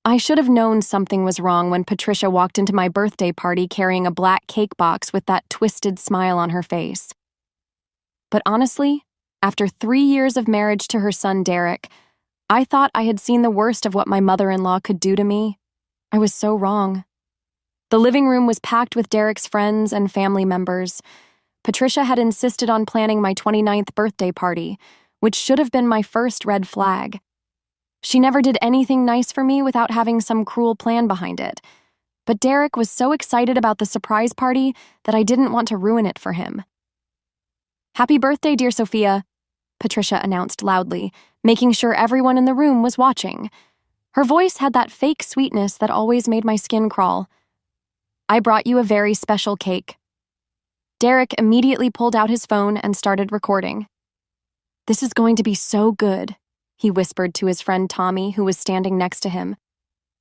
I should have known something was wrong when Patricia walked into my birthday party carrying a black cake box with that twisted smile on her face. But honestly, after 3 years of marriage to her son Derek, I thought I had seen the worst of what my mother-in-law could do to me. I was so wrong. The living room was packed with Derek's friends and family members. Patricia had insisted on planning my 29th birthday party, which should have been my first red flag. She never did anything nice for me without having some cruel plan behind it. But Derek was so excited about the surprise party that I didn't want to ruin it for him. "Happy birthday, dear Sophia," Patricia announced loudly, making sure everyone in the room was watching. Her voice had that fake sweetness that always made my skin crawl. "I brought you a very special cake." Derek immediately pulled out his phone and started recording. "This is going to be so good," he whispered to his friend Tommy, who was standing next to him.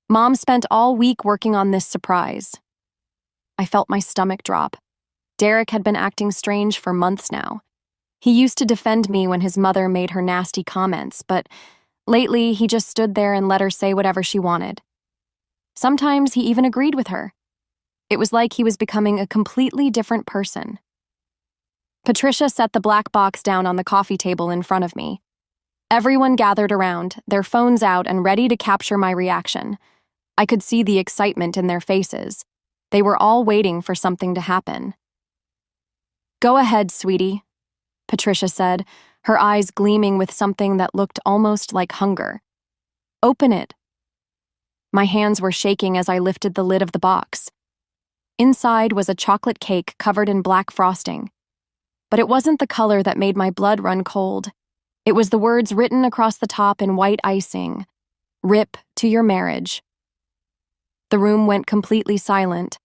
"Mom spent all week working on this surprise." I felt my stomach drop. Derek had been acting strange for months now. He used to defend me when his mother made her nasty comments, but lately he just stood there and let her say whatever she wanted. Sometimes he even agreed with her. It was like he was becoming a completely different person. Patricia set the black box down on the coffee table in front of me. Everyone gathered around, their phones out and ready to capture my reaction. I could see the excitement in their faces. They were all waiting for something to happen. "Go ahead, sweetie," Patricia said, her eyes gleaming with something that looked almost like hunger. "Open it." My hands were shaking as I lifted the lid of the box. Inside was a chocolate cake covered in black frosting. But it wasn't the color that made my blood run cold. It was the words written across the top in white icing, "Rip to your marriage." The room went completely silent.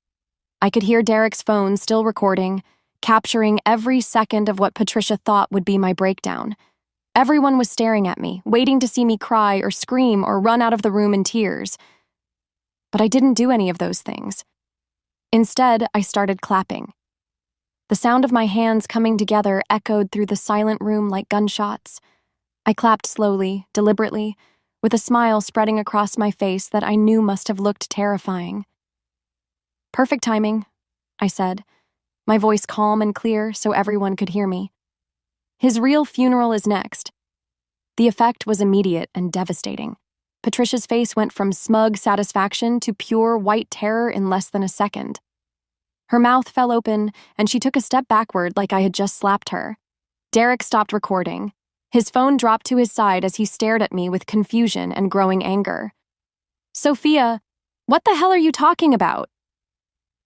I could hear Derek's phone still recording, capturing every second of what Patricia thought would be my breakdown. Everyone was staring at me, waiting to see me cry or scream or run out of the room in tears. But I didn't do any of those things. Instead, I started clapping. The sound of my hands coming together echoed through the silent room like gunshots. I clapped slowly, deliberately, with a smile spreading across my face that I knew must have looked terrifying. "Perfect timing," I said, my voice calm and clear so everyone could hear me. "His real funeral is next." The effect was immediate and devastating. Patricia's face went from smug satisfaction to pure white terror in less than a second. Her mouth fell open, and she took a step backward like I had just slapped her. Derek stopped recording. His phone dropped to his side as he stared at me with confusion and growing anger. "Sophia, what the hell are you talking about?"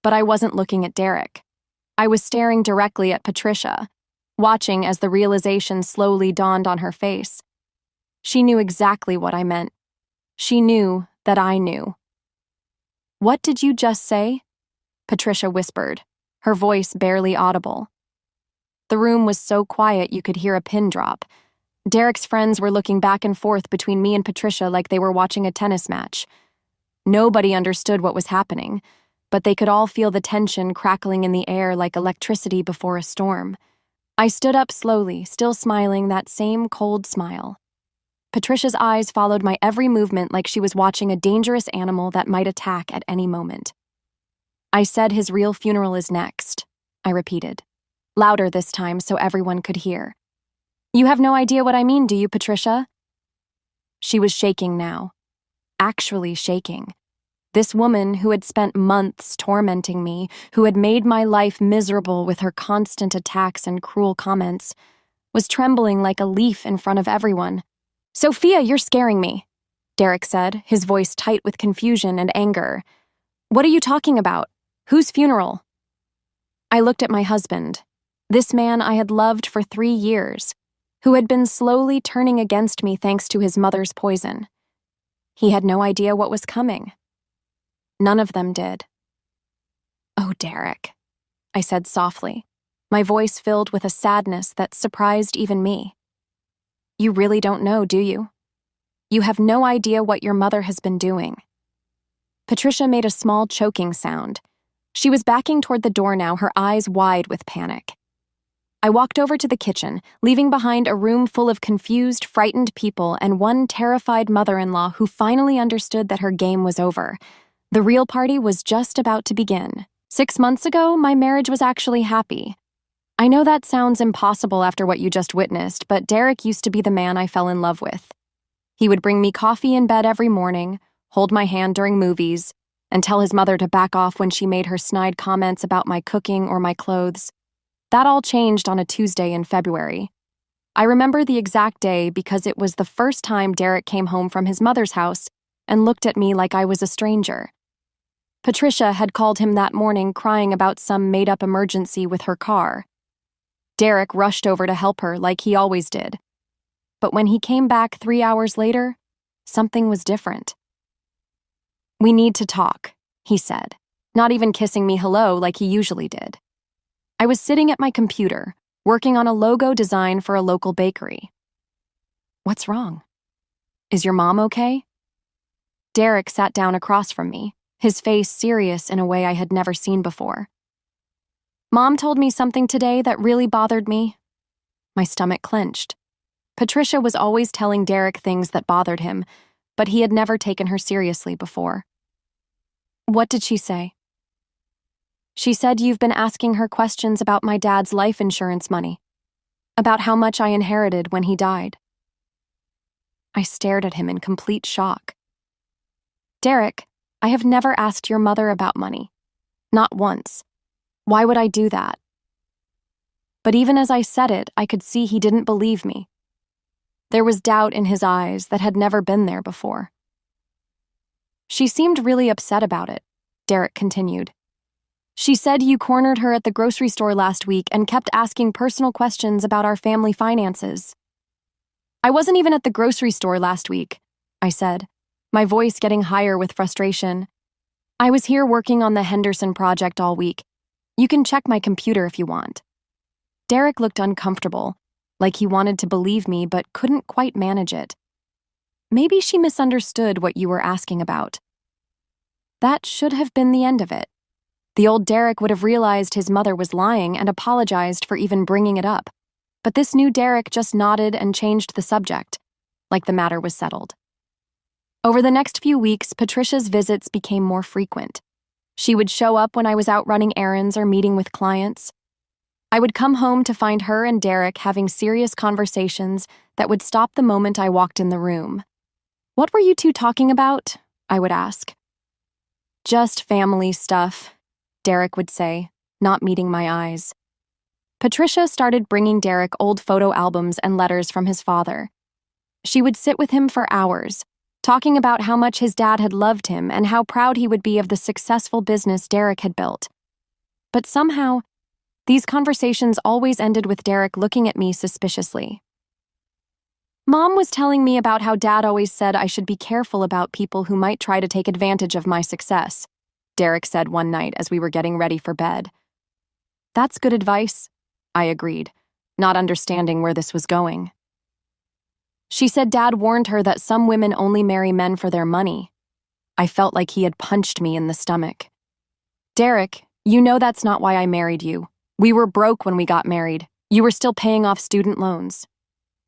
But I wasn't looking at Derek. I was staring directly at Patricia, watching as the realization slowly dawned on her face. She knew exactly what I meant. She knew that I knew. "What did you just say?" Patricia whispered, her voice barely audible. The room was so quiet you could hear a pin drop. Derek's friends were looking back and forth between me and Patricia like they were watching a tennis match. Nobody understood what was happening, but they could all feel the tension crackling in the air like electricity before a storm. I stood up slowly, still smiling that same cold smile. Patricia's eyes followed my every movement like she was watching a dangerous animal that might attack at any moment. "I said his real funeral is next," I repeated, louder this time so everyone could hear. "You have no idea what I mean, do you, Patricia?" She was shaking now. Actually shaking. This woman who had spent months tormenting me, who had made my life miserable with her constant attacks and cruel comments, was trembling like a leaf in front of everyone. "Sophia, you're scaring me," Derek said, his voice tight with confusion and anger. "What are you talking about? Whose funeral?" I looked at my husband, this man I had loved for 3 years, who had been slowly turning against me thanks to his mother's poison. He had no idea what was coming. None of them did. "Oh, Derek," I said softly, my voice filled with a sadness that surprised even me. "You really don't know, do you? You have no idea what your mother has been doing." Patricia made a small choking sound. She was backing toward the door now, her eyes wide with panic. I walked over to the kitchen, leaving behind a room full of confused, frightened people and one terrified mother-in-law who finally understood that her game was over. The real party was just about to begin. 6 months ago, my marriage was actually happy. I know that sounds impossible after what you just witnessed, but Derek used to be the man I fell in love with. He would bring me coffee in bed every morning, hold my hand during movies, and tell his mother to back off when she made her snide comments about my cooking or my clothes. That all changed on a Tuesday in February. I remember the exact day because it was the first time Derek came home from his mother's house and looked at me like I was a stranger. Patricia had called him that morning crying about some made-up emergency with her car. Derek rushed over to help her like he always did. But when he came back 3 hours later, something was different. "We need to talk," he said, not even kissing me hello like he usually did. I was sitting at my computer, working on a logo design for a local bakery. "What's wrong? Is your mom okay?" Derek sat down across from me, his face serious in a way I had never seen before. "Mom told me something today that really bothered me." My stomach clenched. Patricia was always telling Derek things that bothered him, but he had never taken her seriously before. "What did she say?" "She said you've been asking her questions about my dad's life insurance money, about how much I inherited when he died." I stared at him in complete shock. "Derek, I have never asked your mother about money. Not once. Why would I do that?" But even as I said it, I could see he didn't believe me. There was doubt in his eyes that had never been there before. "She seemed really upset about it," Derek continued. "She said you cornered her at the grocery store last week and kept asking personal questions about our family finances." "I wasn't even at the grocery store last week," I said, my voice getting higher with frustration. "I was here working on the Henderson project all week. You can check my computer if you want." Derek looked uncomfortable, like he wanted to believe me but couldn't quite manage it. "Maybe she misunderstood what you were asking about." That should have been the end of it. The old Derek would have realized his mother was lying and apologized for even bringing it up. But this new Derek just nodded and changed the subject, like the matter was settled. Over the next few weeks, Patricia's visits became more frequent. She would show up when I was out running errands or meeting with clients. I would come home to find her and Derek having serious conversations that would stop the moment I walked in the room. "What were you two talking about?" I would ask. "Just family stuff," Derek would say, not meeting my eyes. Patricia started bringing Derek old photo albums and letters from his father. She would sit with him for hours, talking about how much his dad had loved him and how proud he would be of the successful business Derek had built. But somehow, these conversations always ended with Derek looking at me suspiciously. "Mom was telling me about how Dad always said I should be careful about people who might try to take advantage of my success," Derek said one night as we were getting ready for bed. "That's good advice," I agreed, not understanding where this was going. "She said Dad warned her that some women only marry men for their money." I felt like he had punched me in the stomach. "Derek, you know that's not why I married you. We were broke when we got married. You were still paying off student loans."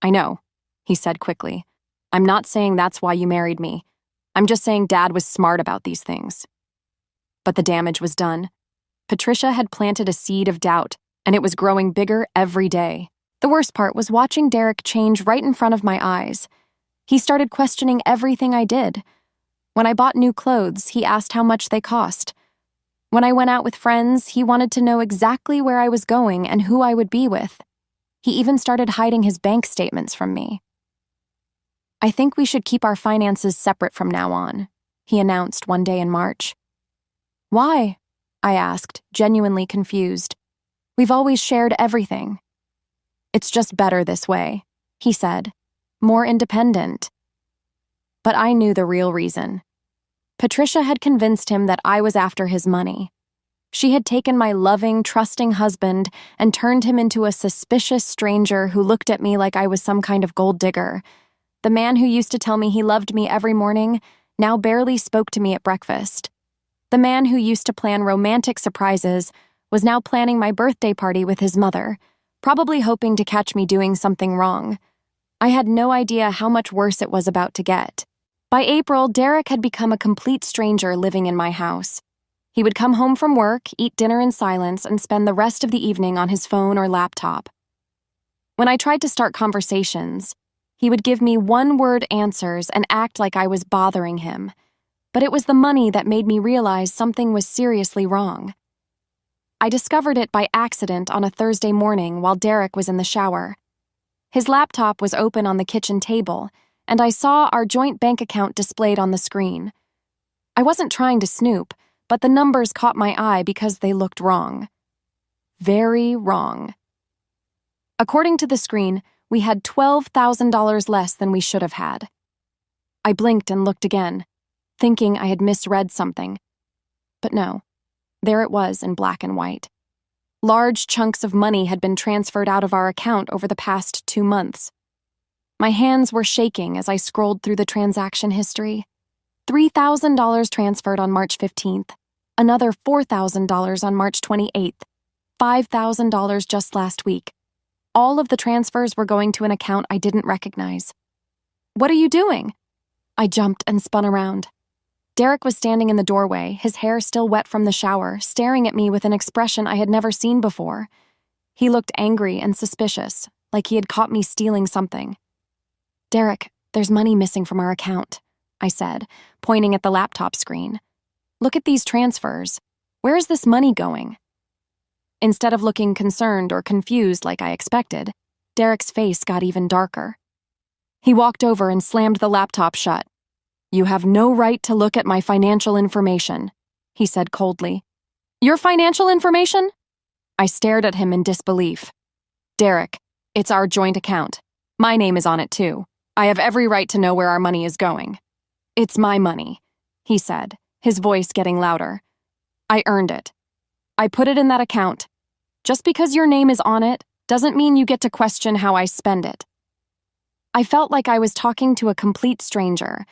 "I know," he said quickly. "I'm not saying that's why you married me. I'm just saying Dad was smart about these things." But the damage was done. Patricia had planted a seed of doubt, and it was growing bigger every day. The worst part was watching Derek change right in front of my eyes. He started questioning everything I did. When I bought new clothes, he asked how much they cost. When I went out with friends, he wanted to know exactly where I was going and who I would be with. He even started hiding his bank statements from me. "I think we should keep our finances separate from now on," he announced one day in March. "Why?" I asked, genuinely confused. "We've always shared everything." "It's just better this way," he said, "more independent." But I knew the real reason. Patricia had convinced him that I was after his money. She had taken my loving, trusting husband and turned him into a suspicious stranger who looked at me like I was some kind of gold digger. The man who used to tell me he loved me every morning now barely spoke to me at breakfast. The man who used to plan romantic surprises was now planning my birthday party with his mother, probably hoping to catch me doing something wrong. I had no idea how much worse it was about to get. By April, Derek had become a complete stranger living in my house. He would come home from work, eat dinner in silence, and spend the rest of the evening on his phone or laptop. When I tried to start conversations, he would give me one-word answers and act like I was bothering him. But it was the money that made me realize something was seriously wrong. I discovered it by accident on a Thursday morning while Derek was in the shower. His laptop was open on the kitchen table, and I saw our joint bank account displayed on the screen. I wasn't trying to snoop, but the numbers caught my eye because they looked wrong. Very wrong. According to the screen, we had $12,000 less than we should have had. I blinked and looked again, thinking I had misread something. But no, there it was in black and white. Large chunks of money had been transferred out of our account over the past 2 months. My hands were shaking as I scrolled through the transaction history. $3,000 transferred on March 15th, another $4,000 on March 28th, $5,000 just last week. All of the transfers were going to an account I didn't recognize. "What are you doing?" I jumped and spun around. Derek was standing in the doorway, his hair still wet from the shower, staring at me with an expression I had never seen before. He looked angry and suspicious, like he had caught me stealing something. "Derek, there's money missing from our account," I said, pointing at the laptop screen. "Look at these transfers. Where is this money going?" Instead of looking concerned or confused like I expected, Derek's face got even darker. He walked over and slammed the laptop shut. "You have no right to look at my financial information," he said coldly. "Your financial information?" I stared at him in disbelief. "Derek, it's our joint account. My name is on it too. I have every right to know where our money is going." "It's my money," he said, his voice getting louder. "I earned it. I put it in that account. Just because your name is on it doesn't mean you get to question how I spend it." I felt like I was talking to a complete stranger.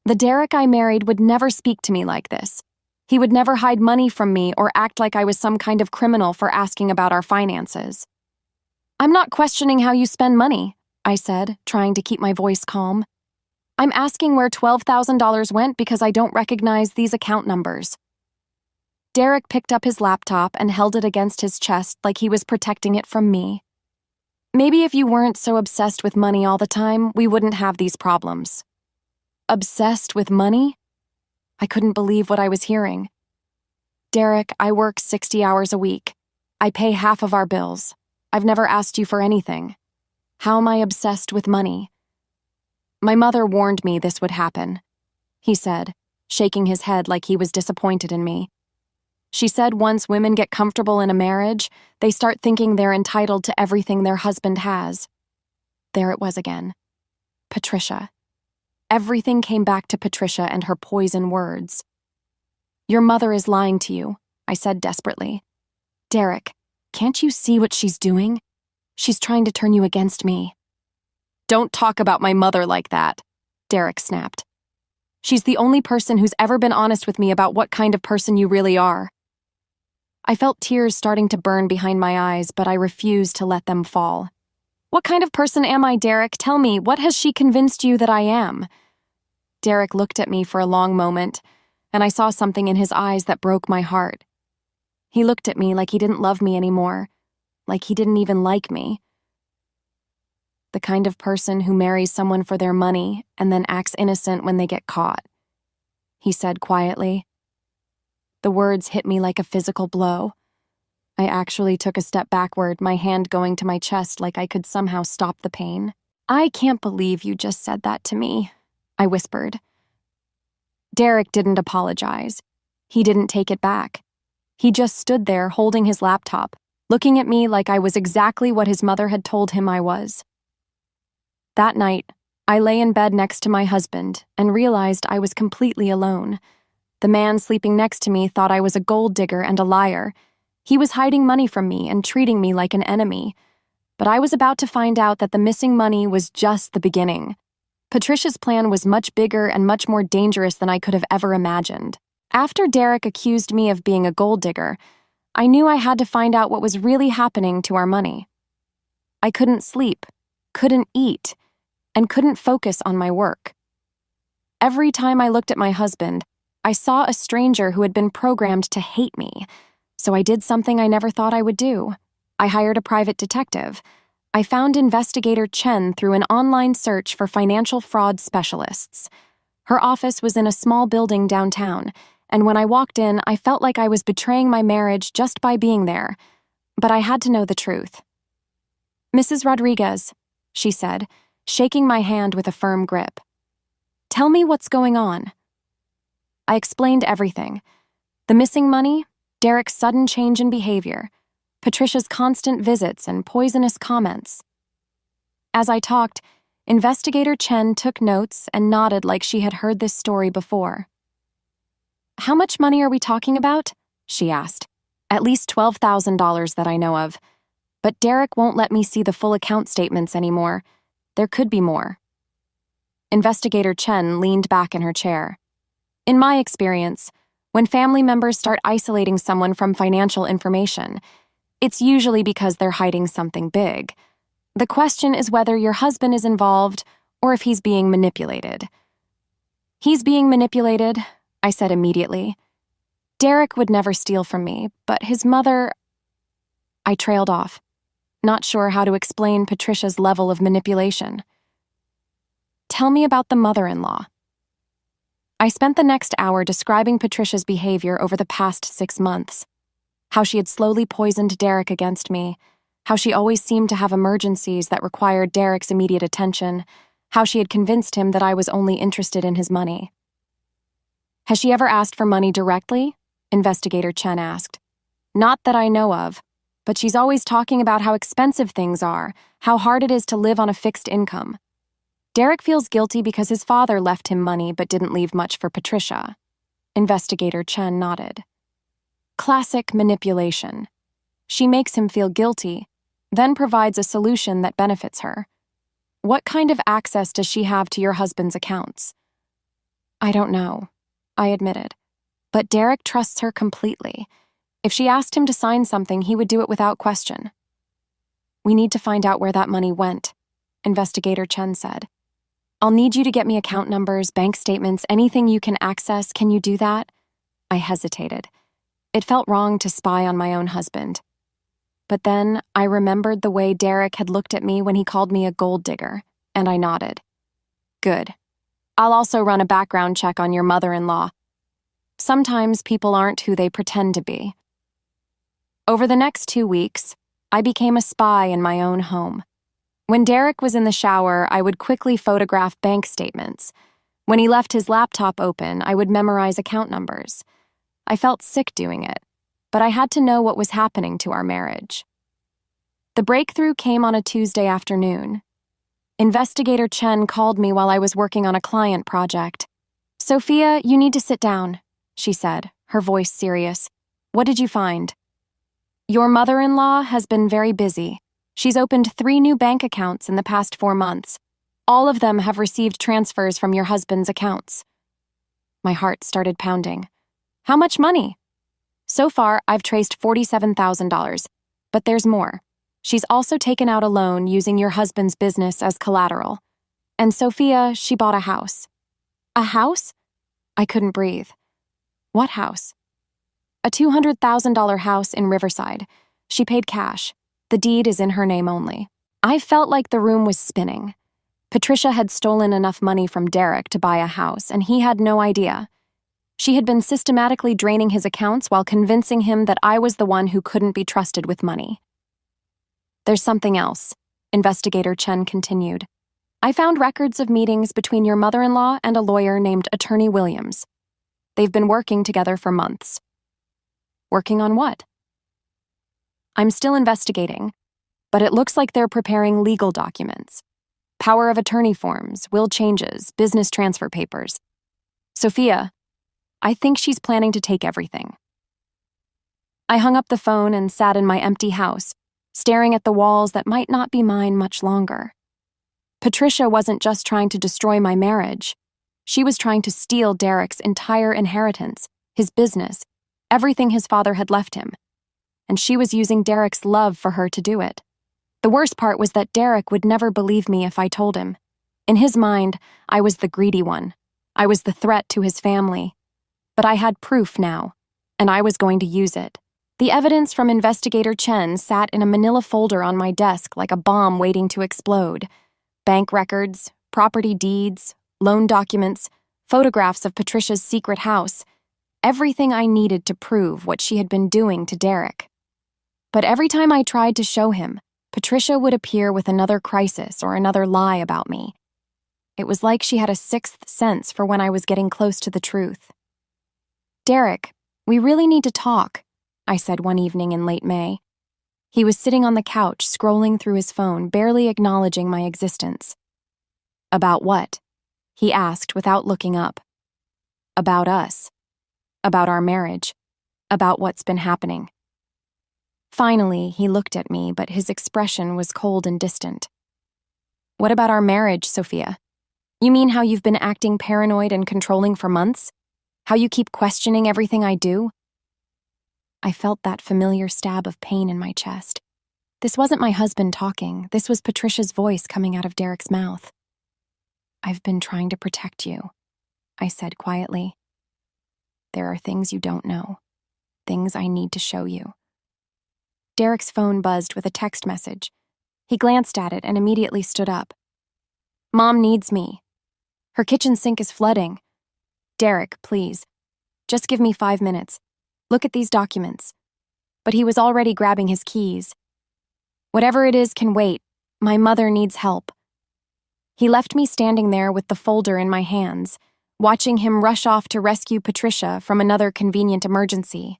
The Derek I married would never speak to me like this. He would never hide money from me or act like I was some kind of criminal for asking about our finances. "I'm not questioning how you spend money," I said, trying to keep my voice calm. "I'm asking where $12,000 went because I don't recognize these account numbers." Derek picked up his laptop and held it against his chest like he was protecting it from me. "Maybe if you weren't so obsessed with money all the time, we wouldn't have these problems." Obsessed with money? I couldn't believe what I was hearing. "Derek, I work 60 hours a week. I pay half of our bills. I've never asked you for anything. How am I obsessed with money?" "My mother warned me this would happen," he said, shaking his head like he was disappointed in me. "She said once women get comfortable in a marriage, they start thinking they're entitled to everything their husband has." There it was again. Patricia. Everything came back to Patricia and her poison words. "Your mother is lying to you," I said desperately. "Derek, can't you see what she's doing? She's trying to turn you against me." "Don't talk about my mother like that," Derek snapped. "She's the only person who's ever been honest with me about what kind of person you really are." I felt tears starting to burn behind my eyes, but I refused to let them fall. "What kind of person am I, Derek? Tell me, what has she convinced you that I am?" Derek looked at me for a long moment, and I saw something in his eyes that broke my heart. He looked at me like he didn't love me anymore, like he didn't even like me. The kind of person who marries someone for their money and then acts innocent when they get caught, he said quietly. The words hit me like a physical blow. I actually took a step backward, my hand going to my chest like I could somehow stop the pain. "I can't believe you just said that to me," I whispered. Derek didn't apologize. He didn't take it back. He just stood there holding his laptop, looking at me like I was exactly what his mother had told him I was. That night, I lay in bed next to my husband and realized I was completely alone. The man sleeping next to me thought I was a gold digger and a liar. He was hiding money from me and treating me like an enemy. But I was about to find out that the missing money was just the beginning. Patricia's plan was much bigger and much more dangerous than I could have ever imagined. After Derek accused me of being a gold digger, I knew I had to find out what was really happening to our money. I couldn't sleep, couldn't eat, and couldn't focus on my work. Every time I looked at my husband, I saw a stranger who had been programmed to hate me, so I did something I never thought I would do. I hired a private detective. I found Investigator Chen through an online search for financial fraud specialists. Her office was in a small building downtown, and when I walked in, I felt like I was betraying my marriage just by being there. But I had to know the truth. "Mrs. Rodriguez," she said, shaking my hand with a firm grip. "Tell me what's going on." I explained everything. The missing money, Derek's sudden change in behavior, Patricia's constant visits and poisonous comments. As I talked, Investigator Chen took notes and nodded like she had heard this story before. "How much money are we talking about?" she asked. "At least $12,000 that I know of. But Derek won't let me see the full account statements anymore. There could be more." Investigator Chen leaned back in her chair. "In my experience, when family members start isolating someone from financial information, it's usually because they're hiding something big. The question is whether your husband is involved or if he's being manipulated." "He's being manipulated," I said immediately. "Derek would never steal from me, but his mother—" I trailed off, not sure how to explain Patricia's level of manipulation. "Tell me about the mother-in-law." I spent the next hour describing Patricia's behavior over the past 6 months. How she had slowly poisoned Derek against me, how she always seemed to have emergencies that required Derek's immediate attention, how she had convinced him that I was only interested in his money. "Has she ever asked for money directly?" Investigator Chen asked. "Not that I know of, but she's always talking about how expensive things are, how hard it is to live on a fixed income. Derek feels guilty because his father left him money but didn't leave much for Patricia." Investigator Chen nodded. "Classic manipulation. She makes him feel guilty, then provides a solution that benefits her. What kind of access does she have to your husband's accounts?" "I don't know," I admitted. "But Derek trusts her completely. If she asked him to sign something, he would do it without question." "We need to find out where that money went," Investigator Chen said. "I'll need you to get me account numbers, bank statements, anything you can access. Can you do that?" I hesitated. It felt wrong to spy on my own husband. But then I remembered the way Derek had looked at me when he called me a gold digger, and I nodded. "Good. I'll also run a background check on your mother-in-law. Sometimes people aren't who they pretend to be." Over the next 2 weeks, I became a spy in my own home. When Derek was in the shower, I would quickly photograph bank statements. When he left his laptop open, I would memorize account numbers. I felt sick doing it, but I had to know what was happening to our marriage. The breakthrough came on a Tuesday afternoon. Investigator Chen called me while I was working on a client project. "Sophia, you need to sit down," she said, her voice serious. "What did you find?" "Your mother-in-law has been very busy. She's opened 3 new bank accounts in the past 4 months. All of them have received transfers from your husband's accounts." My heart started pounding. "How much money?" "So far, I've traced $47,000, but there's more. She's also taken out a loan using your husband's business as collateral. And Sophia, she bought a house." "A house?" I couldn't breathe. "What house?" "A $200,000 house in Riverside. She paid cash. The deed is in her name only." I felt like the room was spinning. Patricia had stolen enough money from Derek to buy a house, and he had no idea. She had been systematically draining his accounts while convincing him that I was the one who couldn't be trusted with money. "There's something else," Investigator Chen continued. "I found records of meetings between your mother-in-law and a lawyer named Attorney Williams. They've been working together for months." "Working on what?" "I'm still investigating, but it looks like they're preparing legal documents. Power of attorney forms, will changes, business transfer papers. Sophia, I think she's planning to take everything." I hung up the phone and sat in my empty house, staring at the walls that might not be mine much longer. Patricia wasn't just trying to destroy my marriage. She was trying to steal Derek's entire inheritance, his business, everything his father had left him. And she was using Derek's love for her to do it. The worst part was that Derek would never believe me if I told him. In his mind, I was the greedy one. I was the threat to his family. But I had proof now, and I was going to use it. The evidence from Investigator Chen sat in a manila folder on my desk like a bomb waiting to explode. Bank records, property deeds, loan documents, photographs of Patricia's secret house. Everything I needed to prove what she had been doing to Derek. But every time I tried to show him, Patricia would appear with another crisis or another lie about me. It was like she had a sixth sense for when I was getting close to the truth. "Derek, we really need to talk," I said one evening in late May. He was sitting on the couch, scrolling through his phone, barely acknowledging my existence. "About what?" he asked without looking up. "About us. About our marriage. About what's been happening." Finally, he looked at me, but his expression was cold and distant. "What about our marriage, Sophia? You mean how you've been acting paranoid and controlling for months? How you keep questioning everything I do?" I felt that familiar stab of pain in my chest. This wasn't my husband talking. This was Patricia's voice coming out of Derek's mouth. "I've been trying to protect you," I said quietly. "There are things you don't know. Things I need to show you." Derek's phone buzzed with a text message. He glanced at it and immediately stood up. "Mom needs me. Her kitchen sink is flooding. Derek, please. Just give me 5 minutes. Look at these documents." But he was already grabbing his keys. "Whatever it is can wait. My mother needs help." He left me standing there with the folder in my hands, watching him rush off to rescue Patricia from another convenient emergency.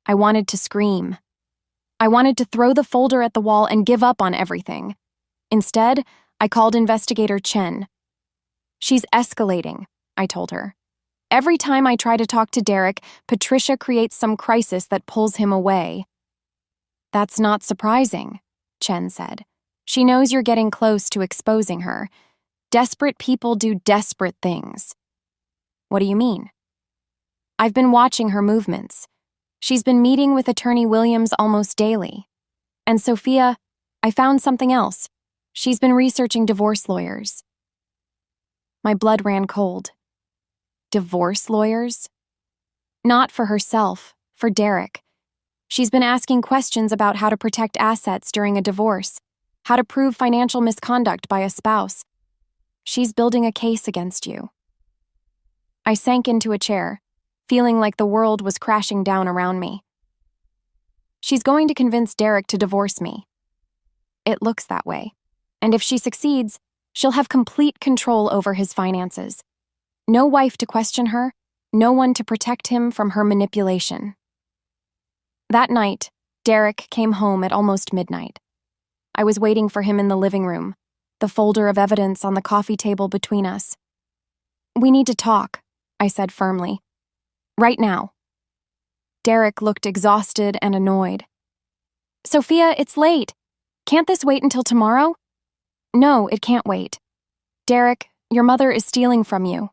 I wanted to scream. I wanted to throw the folder at the wall and give up on everything. Instead, I called Investigator Chen. "She's escalating," I told her. "Every time I try to talk to Derek, Patricia creates some crisis that pulls him away." "That's not surprising," Chen said. "She knows you're getting close to exposing her. Desperate people do desperate things." "What do you mean?" "I've been watching her movements. She's been meeting with Attorney Williams almost daily. And Sophia, I found something else. She's been researching divorce lawyers." My blood ran cold. Divorce lawyers? Not for herself, for Derek. She's been asking questions about how to protect assets during a divorce, how to prove financial misconduct by a spouse. She's building a case against you. I sank into a chair, feeling like the world was crashing down around me. She's going to convince Derek to divorce me. It looks that way. And if she succeeds, she'll have complete control over his finances. No wife to question her, no one to protect him from her manipulation. That night, Derek came home at almost midnight. I was waiting for him in the living room, the folder of evidence on the coffee table between us. "We need to talk," I said firmly. "Right now." Derek looked exhausted and annoyed. "Sophia, it's late. Can't this wait until tomorrow?" "No, it can't wait. Derek, your mother is stealing from you."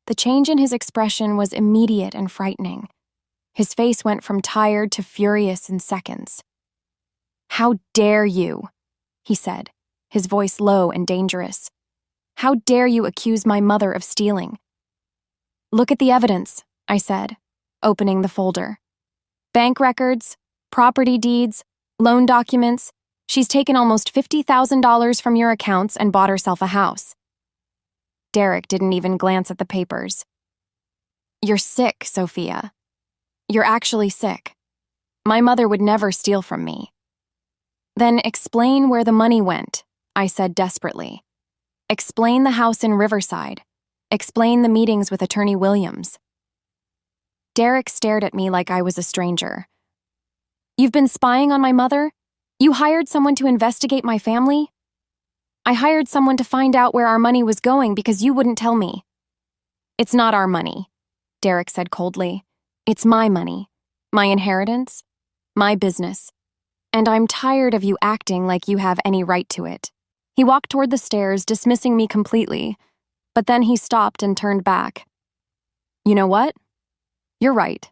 The change in his expression was immediate and frightening. His face went from tired to furious in seconds. "How dare you?" he said, his voice low and dangerous. "How dare you accuse my mother of stealing?" "Look at the evidence," I said, opening the folder. "Bank records, property deeds, loan documents. She's taken almost $50,000 from your accounts and bought herself a house." Derek didn't even glance at the papers. "You're sick, Sophia. You're actually sick. My mother would never steal from me." "Then explain where the money went," I said desperately. "Explain the house in Riverside. Explain the meetings with Attorney Williams." Derek stared at me like I was a stranger. "You've been spying on my mother? You hired someone to investigate my family?" "I hired someone to find out where our money was going because you wouldn't tell me." "It's not our money," Derek said coldly. "It's my money, my inheritance, my business. And I'm tired of you acting like you have any right to it." He walked toward the stairs, dismissing me completely, but then he stopped and turned back. "You know what? You're right.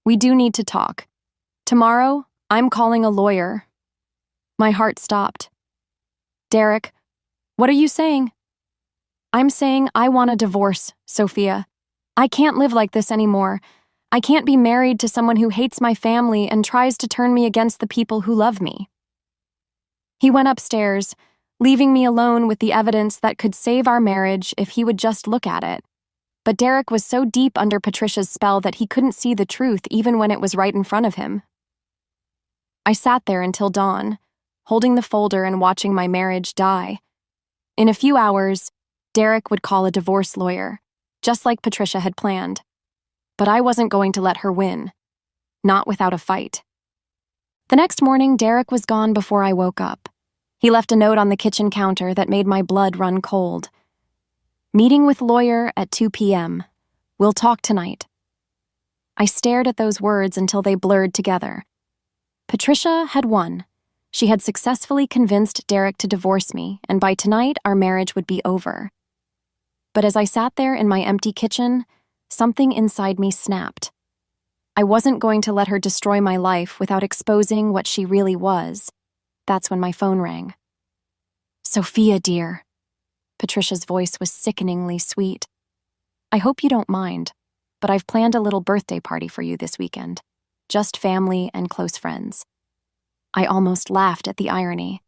We do need to talk. Tomorrow, I'm calling a lawyer." My heart stopped. Derek, what are you saying? I'm saying I want a divorce, Sophia. I can't live like this anymore. I can't be married to someone who hates my family and tries to turn me against the people who love me. He went upstairs, leaving me alone with the evidence that could save our marriage if he would just look at it. But Derek was so deep under Patricia's spell that he couldn't see the truth even when it was right in front of him. I sat there until dawn, holding the folder and watching my marriage die. In a few hours, Derek would call a divorce lawyer, just like Patricia had planned. But I wasn't going to let her win. Not without a fight. The next morning, Derek was gone before I woke up. He left a note on the kitchen counter that made my blood run cold. Meeting with lawyer at 2 p.m. We'll talk tonight. I stared at those words until they blurred together. Patricia had won. She had successfully convinced Derek to divorce me, and by tonight our marriage would be over. But as I sat there in my empty kitchen, something inside me snapped. I wasn't going to let her destroy my life without exposing what she really was. That's when my phone rang. Sophia, dear. Patricia's voice was sickeningly sweet. I hope you don't mind, but I've planned a little birthday party for you this weekend. Just family and close friends. I almost laughed at the irony.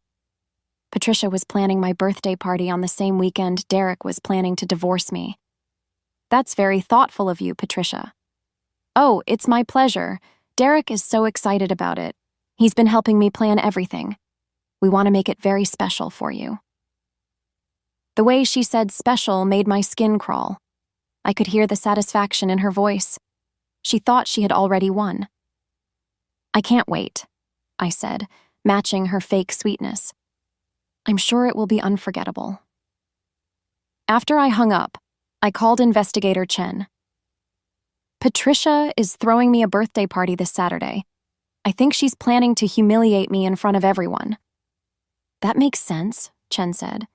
Patricia was planning my birthday party on the same weekend Derek was planning to divorce me. That's very thoughtful of you, Patricia. Oh, it's my pleasure. Derek is so excited about it. He's been helping me plan everything. We want to make it very special for you. The way she said special made my skin crawl. I could hear the satisfaction in her voice. She thought she had already won. I can't wait, I said, matching her fake sweetness. I'm sure it will be unforgettable. After I hung up, I called Investigator Chen. Patricia is throwing me a birthday party this Saturday. I think she's planning to humiliate me in front of everyone. That makes sense, Chen said.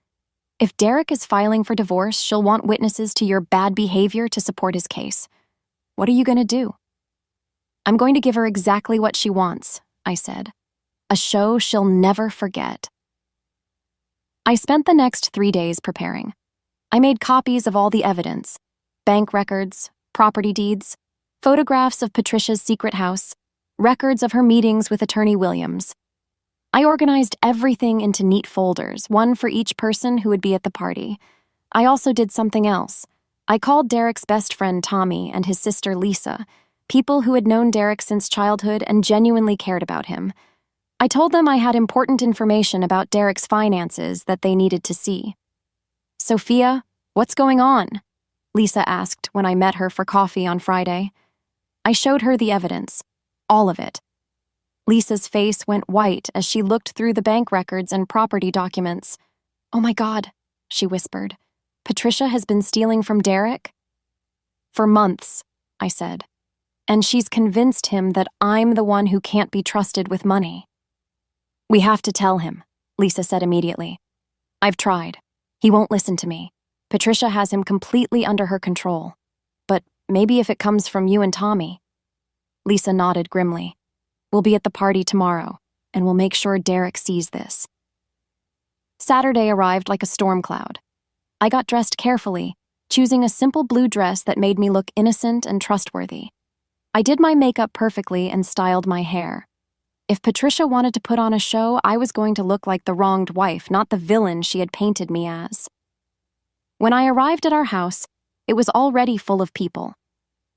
If Derek is filing for divorce, she'll want witnesses to your bad behavior to support his case. What are you going to do? I'm going to give her exactly what she wants, I said. A show she'll never forget. I spent the next 3 days preparing. I made copies of all the evidence, bank records, property deeds, photographs of Patricia's secret house, records of her meetings with Attorney Williams. I organized everything into neat folders, one for each person who would be at the party. I also did something else. I called Derek's best friend Tommy and his sister Lisa, people who had known Derek since childhood and genuinely cared about him. I told them I had important information about Derek's finances that they needed to see. Sophia, what's going on? Lisa asked when I met her for coffee on Friday. I showed her the evidence, all of it. Lisa's face went white as she looked through the bank records and property documents. Oh my God, she whispered. Patricia has been stealing from Derek? For months, I said. And she's convinced him that I'm the one who can't be trusted with money. We have to tell him, Lisa said immediately. I've tried. He won't listen to me. Patricia has him completely under her control. But maybe if it comes from you and Tommy. Lisa nodded grimly. We'll be at the party tomorrow, and we'll make sure Derek sees this. Saturday arrived like a storm cloud. I got dressed carefully, choosing a simple blue dress that made me look innocent and trustworthy. I did my makeup perfectly and styled my hair. If Patricia wanted to put on a show, I was going to look like the wronged wife, not the villain she had painted me as. When I arrived at our house, it was already full of people.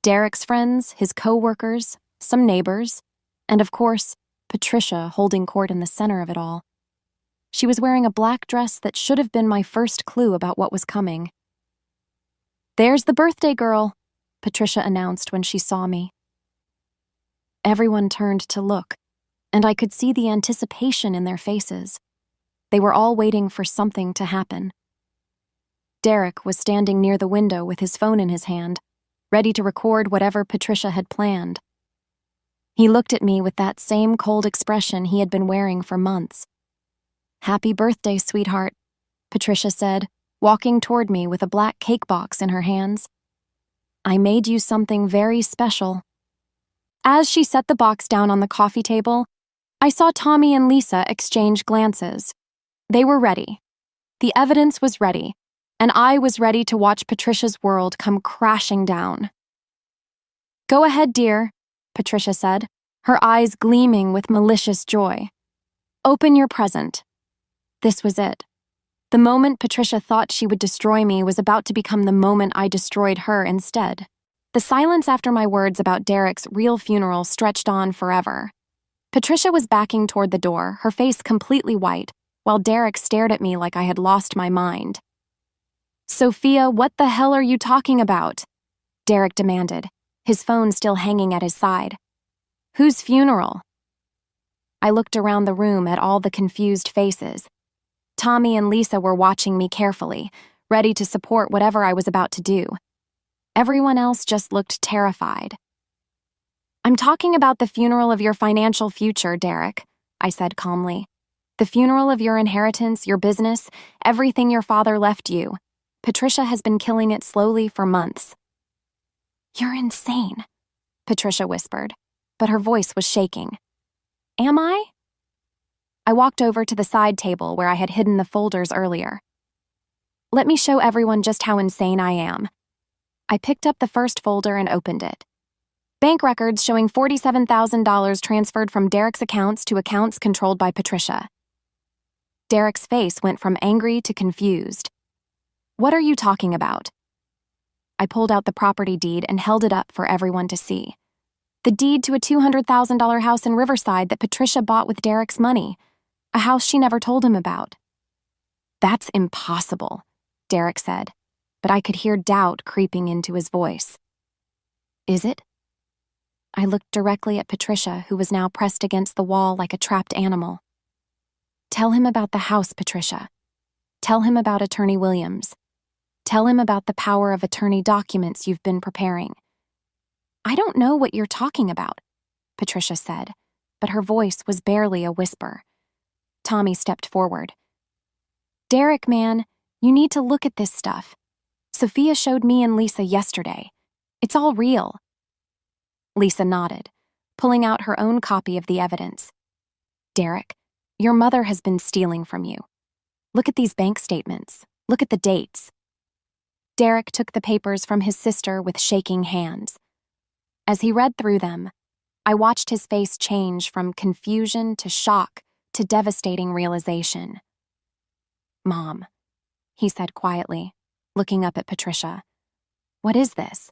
Derek's friends, his co-workers, some neighbors, and of course, Patricia holding court in the center of it all. She was wearing a black dress that should have been my first clue about what was coming. There's the birthday girl, Patricia announced when she saw me. Everyone turned to look, and I could see the anticipation in their faces. They were all waiting for something to happen. Derek was standing near the window with his phone in his hand, ready to record whatever Patricia had planned. He looked at me with that same cold expression he had been wearing for months. Happy birthday, sweetheart, Patricia said, walking toward me with a black cake box in her hands. I made you something very special. As she set the box down on the coffee table, I saw Tommy and Lisa exchange glances. They were ready. The evidence was ready, and I was ready to watch Patricia's world come crashing down. "Go ahead, dear," Patricia said, her eyes gleaming with malicious joy. "Open your present." This was it. The moment Patricia thought she would destroy me was about to become the moment I destroyed her instead. The silence after my words about Derek's real funeral stretched on forever. Patricia was backing toward the door, her face completely white, while Derek stared at me like I had lost my mind. "Sophia, what the hell are you talking about?" Derek demanded, his phone still hanging at his side. "Whose funeral?" I looked around the room at all the confused faces. Tommy and Lisa were watching me carefully, ready to support whatever I was about to do. Everyone else just looked terrified. "I'm talking about the funeral of your financial future, Derek," I said calmly. "The funeral of your inheritance, your business, everything your father left you. Patricia has been killing it slowly for months." "You're insane," Patricia whispered, but her voice was shaking. "Am I?" I walked over to the side table where I had hidden the folders earlier. "Let me show everyone just how insane I am." I picked up the first folder and opened it. Bank records showing $47,000 transferred from Derek's accounts to accounts controlled by Patricia. Derek's face went from angry to confused. "What are you talking about?" I pulled out the property deed and held it up for everyone to see. The deed to a $200,000 house in Riverside that Patricia bought with Derek's money, a house she never told him about. "That's impossible," Derek said, but I could hear doubt creeping into his voice. "Is it?" I looked directly at Patricia, who was now pressed against the wall like a trapped animal. "Tell him about the house, Patricia. Tell him about Attorney Williams. Tell him about the power of attorney documents you've been preparing." "I don't know what you're talking about," Patricia said, but her voice was barely a whisper. Tommy stepped forward. "Derek, man, you need to look at this stuff. Sophia showed me and Lisa yesterday. It's all real." Lisa nodded, pulling out her own copy of the evidence. "Derek, your mother has been stealing from you. Look at these bank statements. Look at the dates." Derek took the papers from his sister with shaking hands. As he read through them, I watched his face change from confusion to shock to devastating realization. "Mom," he said quietly, looking up at Patricia. "What is this?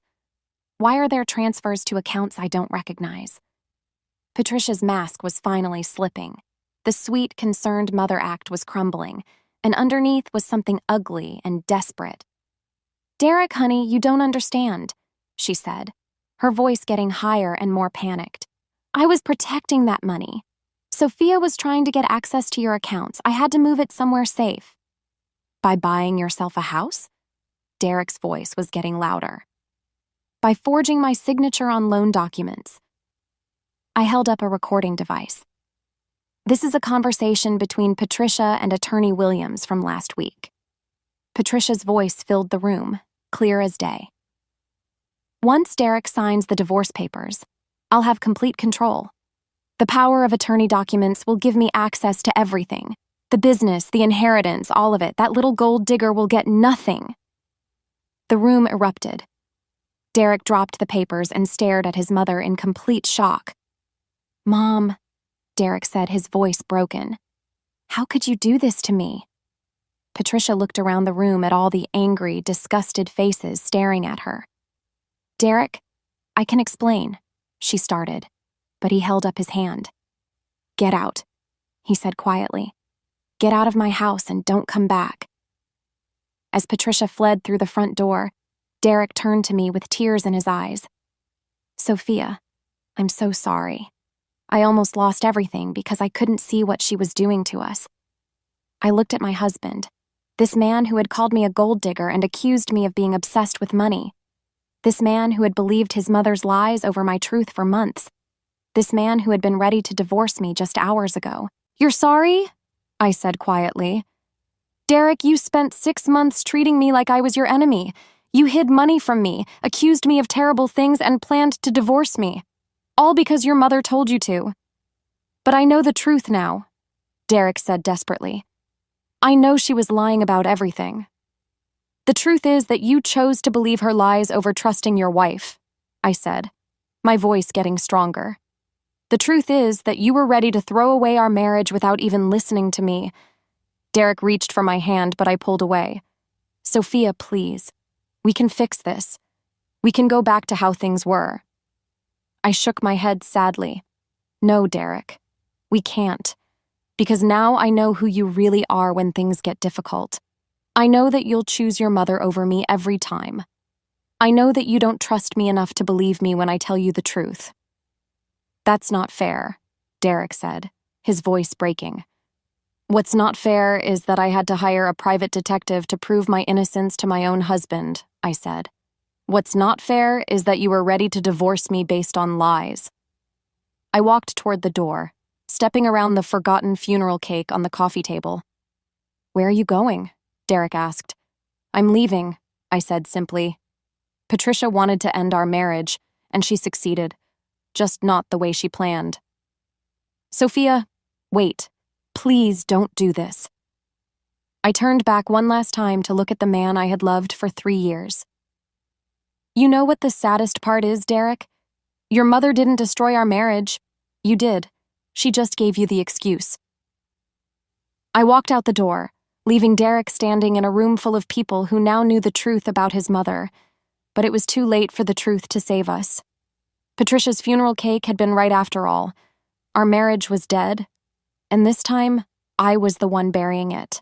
Why are there transfers to accounts I don't recognize?" Patricia's mask was finally slipping. The sweet, concerned mother act was crumbling, and underneath was something ugly and desperate. "Derek, honey, you don't understand," she said, her voice getting higher and more panicked. "I was protecting that money. Sophia was trying to get access to your accounts. I had to move it somewhere safe." "By buying yourself a house?" Derek's voice was getting louder. "By forging my signature on loan documents." I held up a recording device. "This is a conversation between Patricia and Attorney Williams from last week." Patricia's voice filled the room, clear as day. "Once Derek signs the divorce papers, I'll have complete control. The power of attorney documents will give me access to everything. The business, the inheritance, all of it. That little gold digger will get nothing." The room erupted. Derek dropped the papers and stared at his mother in complete shock. "Mom," Derek said, his voice broken. "How could you do this to me?" Patricia looked around the room at all the angry, disgusted faces staring at her. "Derek, I can explain," she started, but he held up his hand. "Get out," he said quietly. "Get out of my house and don't come back." As Patricia fled through the front door, Derek turned to me with tears in his eyes. "Sophia, I'm so sorry. I almost lost everything because I couldn't see what she was doing to us. I looked at my husband, this man who had called me a gold digger and accused me of being obsessed with money. This man who had believed his mother's lies over my truth for months. This man who had been ready to divorce me just hours ago. "You're sorry?" I said quietly. "Derek, you spent 6 months treating me like I was your enemy. You hid money from me, accused me of terrible things, and planned to divorce me. All because your mother told you to." But I know the truth now, Derek said desperately. I know she was lying about everything. The truth is that you chose to believe her lies over trusting your wife, I said, my voice getting stronger. The truth is that you were ready to throw away our marriage without even listening to me. Derek reached for my hand, but I pulled away. Sophia, please. We can fix this. We can go back to how things were. I shook my head sadly. No, Derek. We can't. Because now I know who you really are when things get difficult. I know that you'll choose your mother over me every time. I know that you don't trust me enough to believe me when I tell you the truth. That's not fair, Derek said, his voice breaking. What's not fair is that I had to hire a private detective to prove my innocence to my own husband, I said. What's not fair is that you were ready to divorce me based on lies. I walked toward the door, stepping around the forgotten funeral cake on the coffee table. Where are you going? Derek asked. I'm leaving, I said simply. Patricia wanted to end our marriage, and she succeeded, just not the way she planned. Sophia, wait. Please don't do this. I turned back one last time to look at the man I had loved for 3 years. You know what the saddest part is, Derek? Your mother didn't destroy our marriage. You did. She just gave you the excuse. I walked out the door, leaving Derek standing in a room full of people who now knew the truth about his mother, but it was too late for the truth to save us. Patricia's funeral cake had been right after all. Our marriage was dead, and this time, I was the one burying it.